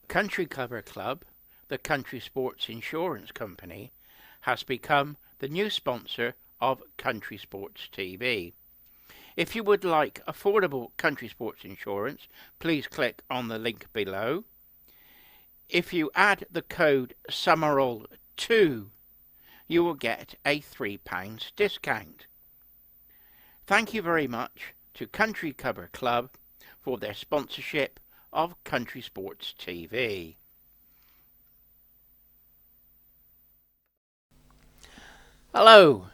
Country Cover Club, the country sports insurance company, has become the new sponsor of Country Sports TV. If you would like affordable country sports insurance, please click on the link below. If you add the code SUMMERALL2, you will get a £3 discount. Thank you very much to Country Cover Club for their sponsorship of Country Sports TV. Hello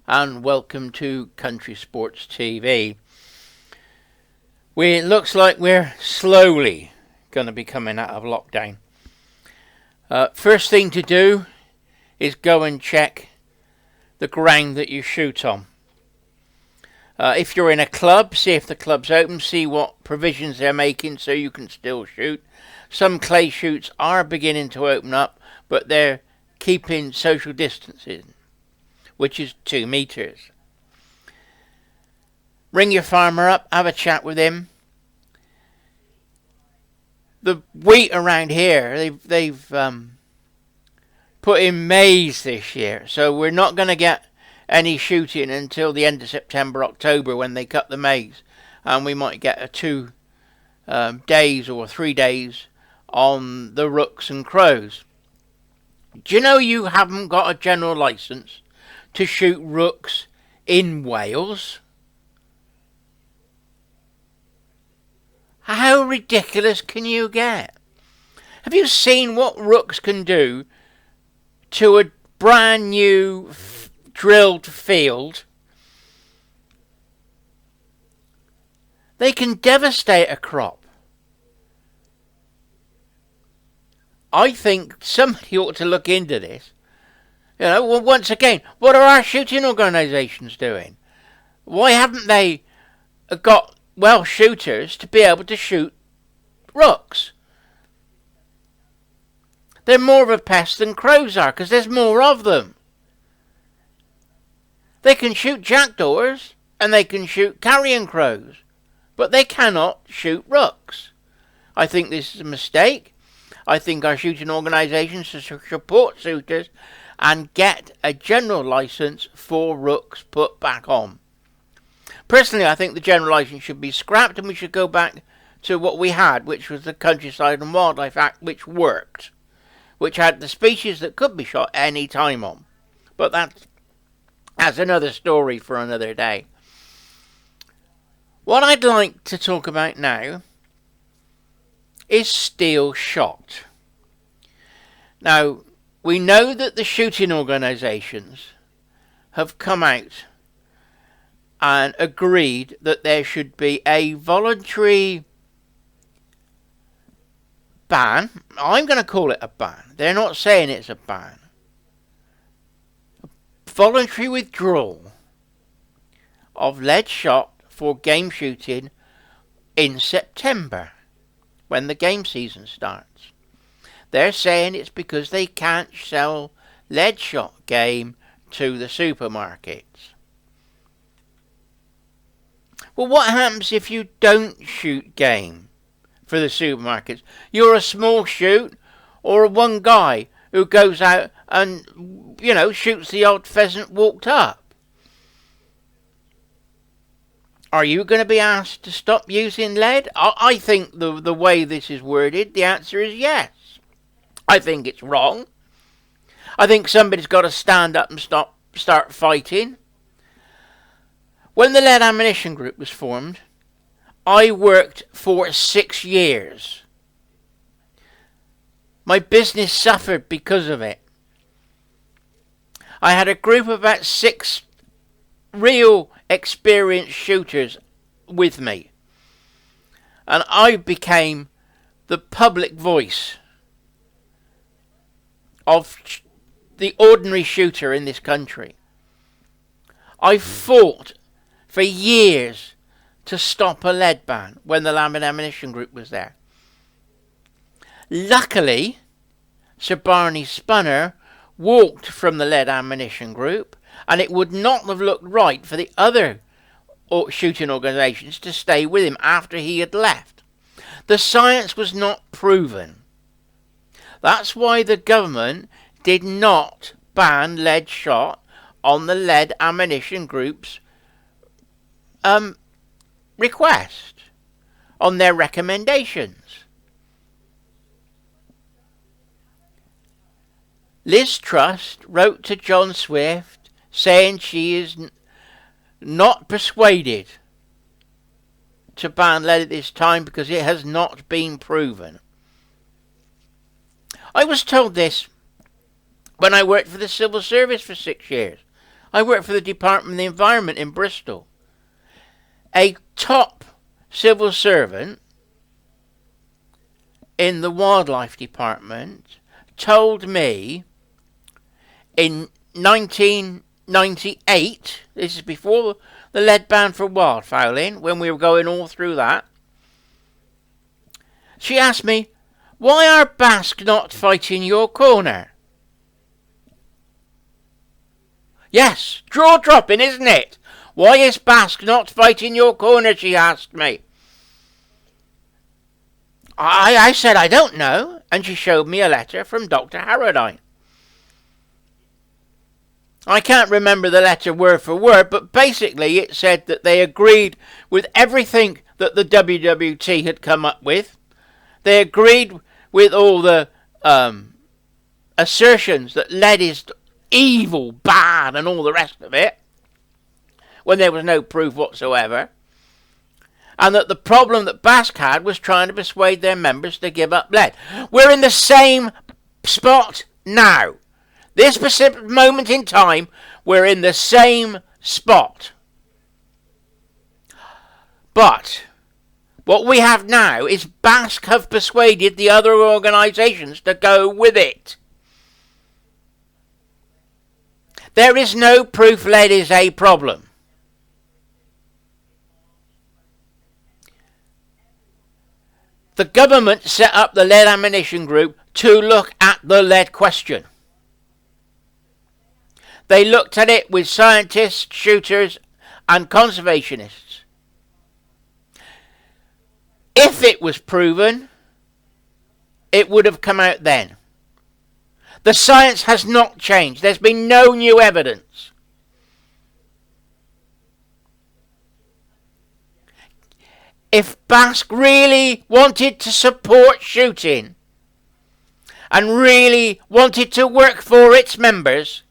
and welcome to Country Sports TV. It looks like we're slowly going to be coming out of lockdown. First thing to do is go and check the ground that you shoot on. If you're in a club, see if the club's open, see what provisions they're making so you can still shoot. Some clay shoots are beginning to open up, but they're keeping social distancing, which is 2 meters. Ring your farmer up, have a chat with him. The wheat around here, they've put in maize this year, so we're not going to get any shooting until the end of September, October, when they cut the maize, and we might get a 2 days or 3 days on the rooks and crows. Do you know you haven't got a general license to shoot rooks in Wales? How ridiculous can you get? Have you seen what rooks can do to a brand new drilled field? They can devastate a crop. I think somebody ought to look into this. You know, well, once again, what are our shooting organisations doing? Why haven't they got shooters to be able to shoot rooks? They're more of a pest than crows are, because there's more of them. They can shoot jackdaws and they can shoot carrion crows, but they cannot shoot rooks. I think this is a mistake. I think our shooting organisations should support shooters and get a general licence for rooks put back on. Personally, I think the general licence should be scrapped and we should go back to what we had, which was the Countryside and Wildlife Act, which worked, which had the species that could be shot any time on. But that's another story for another day. What I'd like to talk about now is steel shot. Now, we know that the shooting organisations have come out and agreed that there should be a voluntary ban. I'm going to call it a ban. They're not saying it's a ban. Voluntary withdrawal of lead shot for game shooting in September, when the game season starts. They're saying it's because they can't sell lead shot game to the supermarkets. Well, what happens if you don't shoot game for the supermarkets? You're a small shoot, or one guy who goes out and, shoots the odd pheasant walked up. Are you going to be asked to stop using lead? I think the way this is worded, the answer is yes. I think it's wrong. I think somebody's got to stand up and start fighting. When the Lead Ammunition Group was formed, I worked for 6 years. My business suffered because of it. I had a group of about 6 real experienced shooters with me. And I became the public voice of the ordinary shooter in this country. I fought for years to stop a lead ban when the Lead Ammunition Group was there. Luckily, Sir Barney Spunner walked from the Lead Ammunition Group, and it would not have looked right for the other shooting organisations to stay with him after he had left. The science was not proven. That's why the government did not ban lead shot on the lead ammunition group's request, on their recommendations. Liz Truss wrote to John Swift saying she is not persuaded to ban lead at this time because it has not been proven. I was told this when I worked for the civil service for 6 years. I worked for the Department of the Environment in Bristol. A top civil servant in the wildlife department told me in 1998, this is before the lead ban for wildfowling, when we were going all through that, she asked me, why are Basque not fighting your corner? Yes, jaw-dropping, isn't it? Why is Basque not fighting your corner, she asked me. I said, I don't know, and she showed me a letter from Dr. Harrodine. I can't remember the letter word for word, but basically it said that they agreed with everything that the WWT had come up with. They agreed with all the assertions that lead is evil, bad, and all the rest of it, when there was no proof whatsoever. And that the problem that Basque had was trying to persuade their members to give up lead. We're in the same spot now. This specific moment in time, we're in the same spot. But what we have now is Basque have persuaded the other organisations to go with it. There is no proof lead is a problem. The government set up the lead ammunition group to look at the lead question. They looked at it with scientists, shooters, and conservationists. If it was proven, it would have come out then. The science has not changed. There's been no new evidence. If Basque really wanted to support shooting and really wanted to work for its members,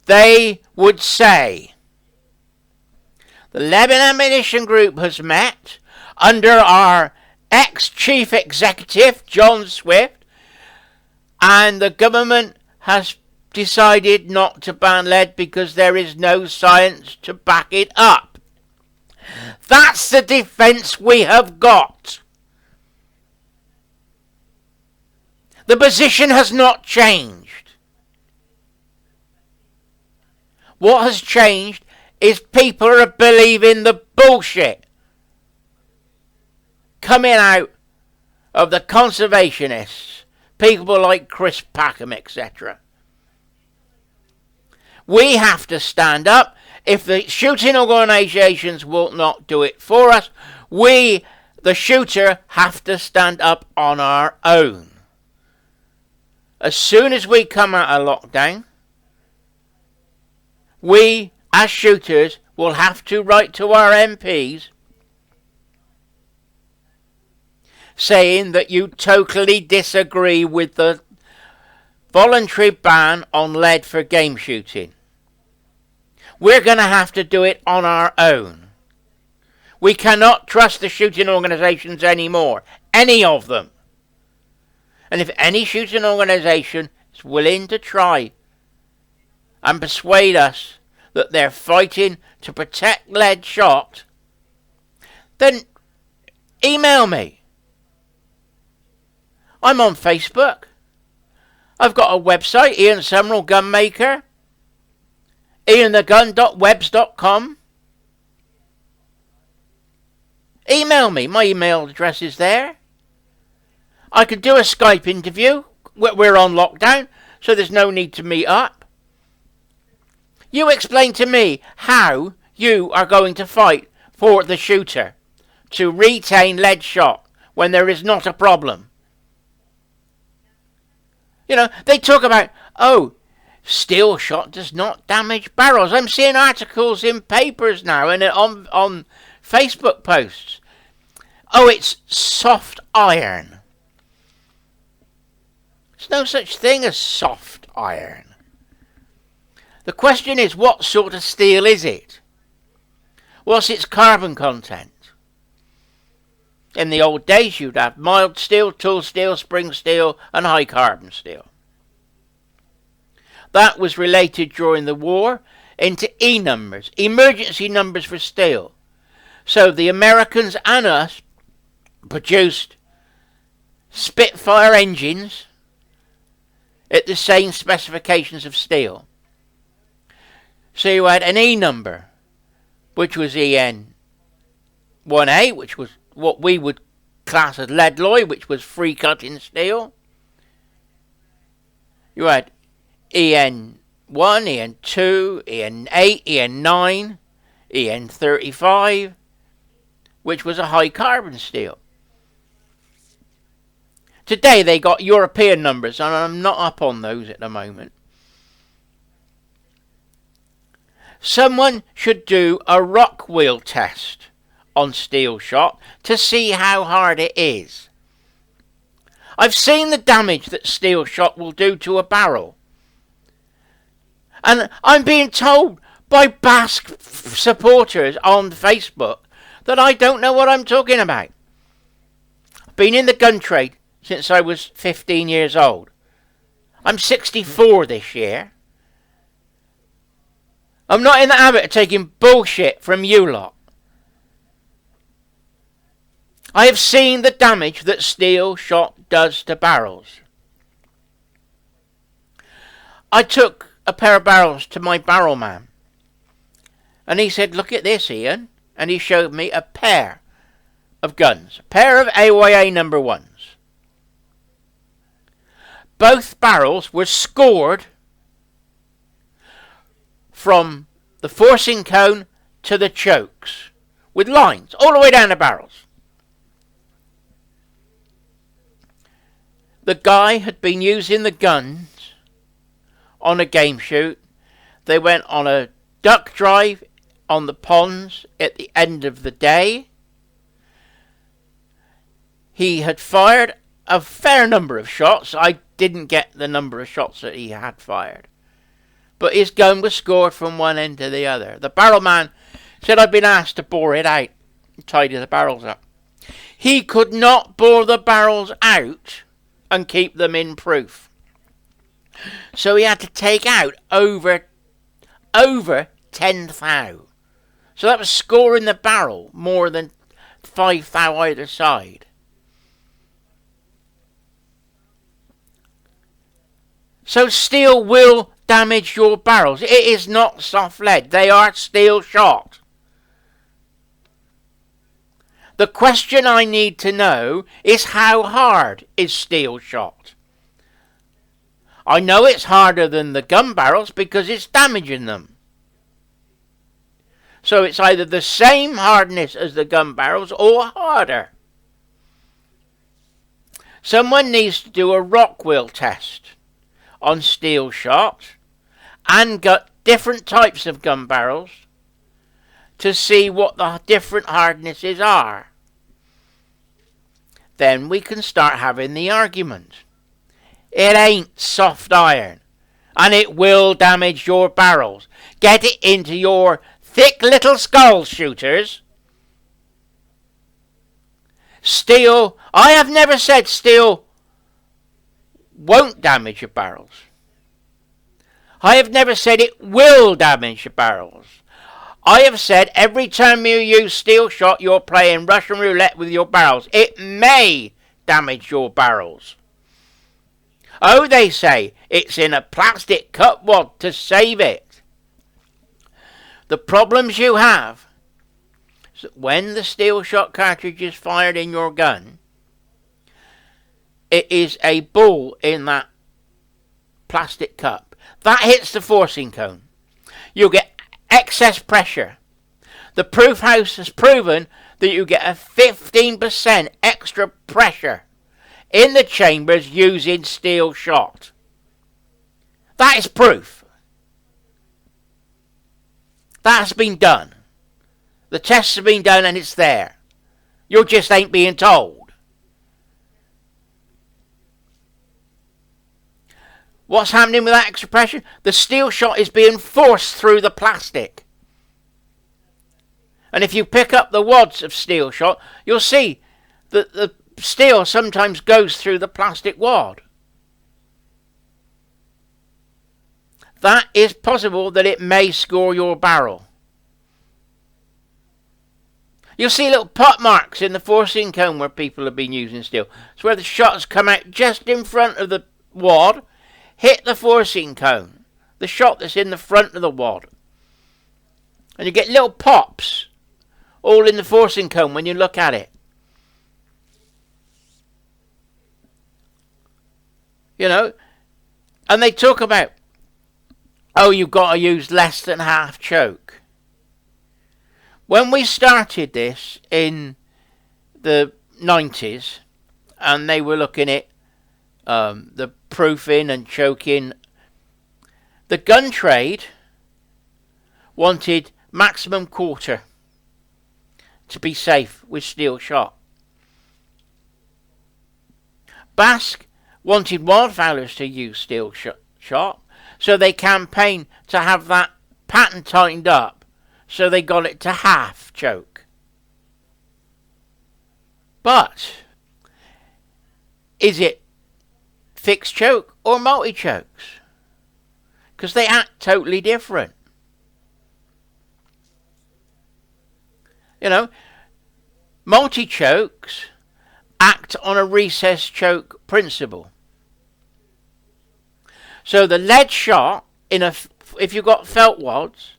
they would say, the Lead Ammunition Group has met under our ex-chief executive, John Swift, and the government has decided not to ban lead because there is no science to back it up. That's the defence we have got. The position has not changed. What has changed is people are believing the bullshit coming out of the conservationists, people like Chris Packham, etc. We have to stand up. If the shooting organisations will not do it for us, we, the shooter, have to stand up on our own. As soon as we come out of lockdown, we, as shooters, will have to write to our MPs saying that you totally disagree with the voluntary ban on lead for game shooting. We're going to have to do it on our own. We cannot trust the shooting organisations anymore. Any of them. And if any shooting organisation is willing to try and persuade us that they're fighting to protect lead shot, then email me. I'm on Facebook. I've got a website, Ian Summerall Gunmaker. ianthegun.webs.com. Email me. My email address is there. I could do a Skype interview. We're on lockdown, so there's no need to meet up. You explain to me how you are going to fight for the shooter to retain lead shot when there is not a problem. You know, they talk about, oh, steel shot does not damage barrels. I'm seeing articles in papers now and on Facebook posts. Oh, it's soft iron. There's no such thing as soft iron. The question is, what sort of steel is it? What's its carbon content? In the old days, you'd have mild steel, tool steel, spring steel, and high carbon steel. That was related during the war into E numbers, emergency numbers for steel. So the Americans and us produced Spitfire engines at the same specifications of steel. So you had an E number, which was EN 1A, which was what we would class as lead alloy, which was free cutting steel. You had EN 1, EN 2, EN 8, EN 9, EN 35, which was a high carbon steel. Today they got European numbers, and I'm not up on those at the moment. Someone should do a rock wheel test on steel shot to see how hard it is. I've seen the damage that steel shot will do to a barrel. And I'm being told by Basque supporters on Facebook that I don't know what I'm talking about. I've been in the gun trade since I was 15 years old. I'm 64 this year. I'm not in the habit of taking bullshit from you lot. I have seen the damage that steel shot does to barrels. I took a pair of barrels to my barrel man, and he said, "Look at this, Ian," and he showed me a pair of guns, a pair of AYA number 1s. Both barrels were scored from the forcing cone to the chokes with lines all the way down the barrels. The guy had been using the guns on a game shoot. They went on a duck drive on the ponds at the end of the day. He had fired a fair number of shots. I didn't get the number of shots that he had fired, but his gun was scored from one end to the other. The barrel man said, "I've been asked to bore it out and tidy the barrels up." He could not bore the barrels out and keep them in proof. So he had to take out over 10 thou. So that was scoring the barrel more than 5 thou either side. So steel will damage your barrels. It is not soft lead. They are steel shot. The question I need to know is, how hard is steel shot? I know it's harder than the gun barrels because it's damaging them. So it's either the same hardness as the gun barrels or harder. Someone needs to do a rock wheel test on steel shot and got different types of gun barrels to see what the different hardnesses are. Then we can start having the argument. It ain't soft iron, and it will damage your barrels. Get it into your thick little skull, shooters. Steel, I have never said steel won't damage your barrels. I have never said it will damage your barrels. I have said every time you use steel shot, you're playing Russian roulette with your barrels. It may damage your barrels. Oh, they say it's in a plastic cut wad to save it. The problems you have is that when the steel shot cartridge is fired in your gun, it is a ball in that plastic cup. That hits the forcing cone. You'll get excess pressure. The proof house has proven that you get a 15% extra pressure in the chambers using steel shot. That is proof. That has been done. The tests have been done and it's there. You just ain't being told. What's happening with that extra pressure? The steel shot is being forced through the plastic. And if you pick up the wads of steel shot, you'll see that the steel sometimes goes through the plastic wad. That is possible that it may score your barrel. You'll see little pot marks in the forcing cone where people have been using steel. It's where the shots come out just in front of the wad, hit the forcing cone, the shot that's in the front of the wad. And you get little pops all in the forcing cone when you look at it. You know, and they talk about, oh, you've got to use less than half choke. When we started this in the 90s, and they were looking at the proofing and choking, the gun trade wanted maximum quarter to be safe with steel shot. Basque wanted wildfowlers to use steel shot, so they campaigned to have that pattern tightened up, so they got it to half choke. But is it fixed choke or multi-chokes? Because they act totally different. You know, multi-chokes act on a recessed choke principle. So the lead shot, if you've got felt wads,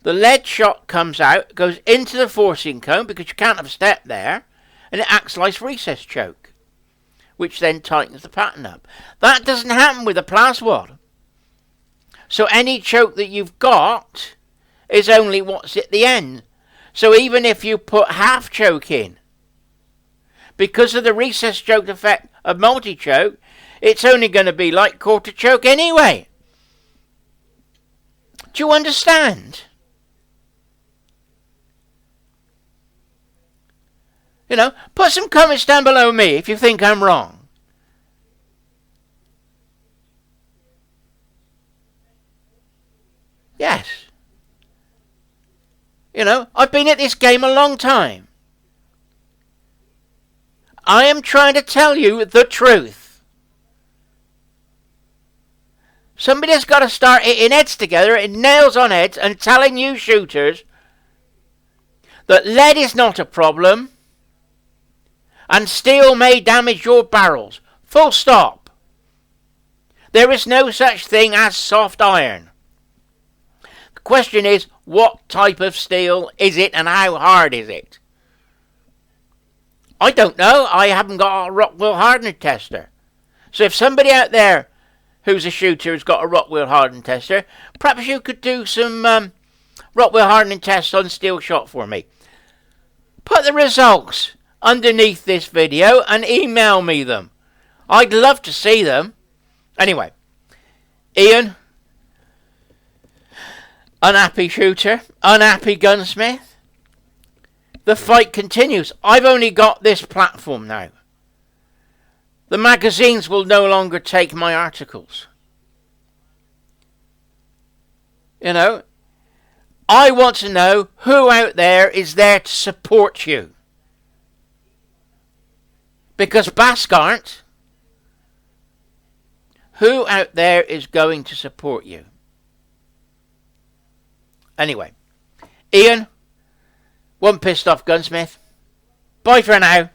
the lead shot comes out, goes into the forcing cone because you can't have a step there, and it acts like recessed choke, which then tightens the pattern up. That doesn't happen with a plas wad. So any choke that you've got is only what's at the end. So even if you put half choke in, because of the recessed choke effect of multi-choke, it's only going to be like quarter choke anyway. Do you understand? You know, put some comments down below me if you think I'm wrong. Yes. You know, I've been at this game a long time. I am trying to tell you the truth. Somebody's got to start hitting heads together, hitting nails on heads, and telling you shooters that lead is not a problem, and steel may damage your barrels. Full stop. There is no such thing as soft iron. The question is, what type of steel is it and how hard is it? I don't know. I haven't got a Rockwell hardener tester. So if somebody out there who's a shooter has got a Rockwell hardening tester, perhaps you could do some Rockwell hardening tests on steel shot for me. Put the results underneath this video and email me them. I'd love to see them. Anyway, Ian, unhappy shooter, unhappy gunsmith. The fight continues. I've only got this platform now. The magazines will no longer take my articles. You know, I want to know who out there is there to support you. Because Basque aren't. Who out there is going to support you? Anyway, Ian, one pissed off gunsmith. Bye for now.